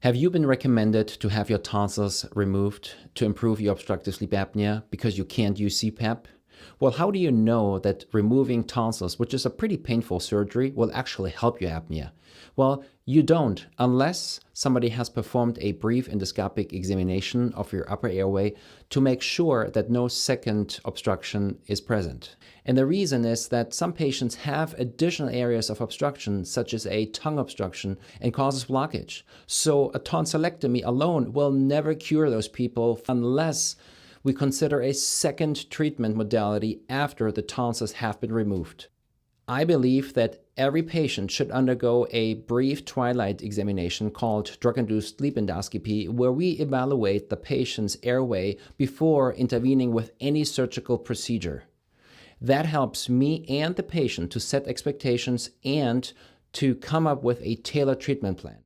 Have you been recommended to have your tonsils removed to improve your obstructive sleep apnea because you can't use CPAP? Well, how do you know that removing tonsils, which is a pretty painful surgery, will actually help your apnea? Well, you don't unless somebody has performed a brief endoscopic examination of your upper airway to make sure that no second obstruction is present. And the reason is that some patients have additional areas of obstruction, such as a tongue obstruction, and causes blockage. So a tonsillectomy alone will never cure those people unless we consider a second treatment modality after the tonsils have been removed. I believe that every patient should undergo a brief twilight examination called drug-induced sleep endoscopy, where we evaluate the patient's airway before intervening with any surgical procedure. That helps me and the patient to set expectations and to come up with a tailored treatment plan.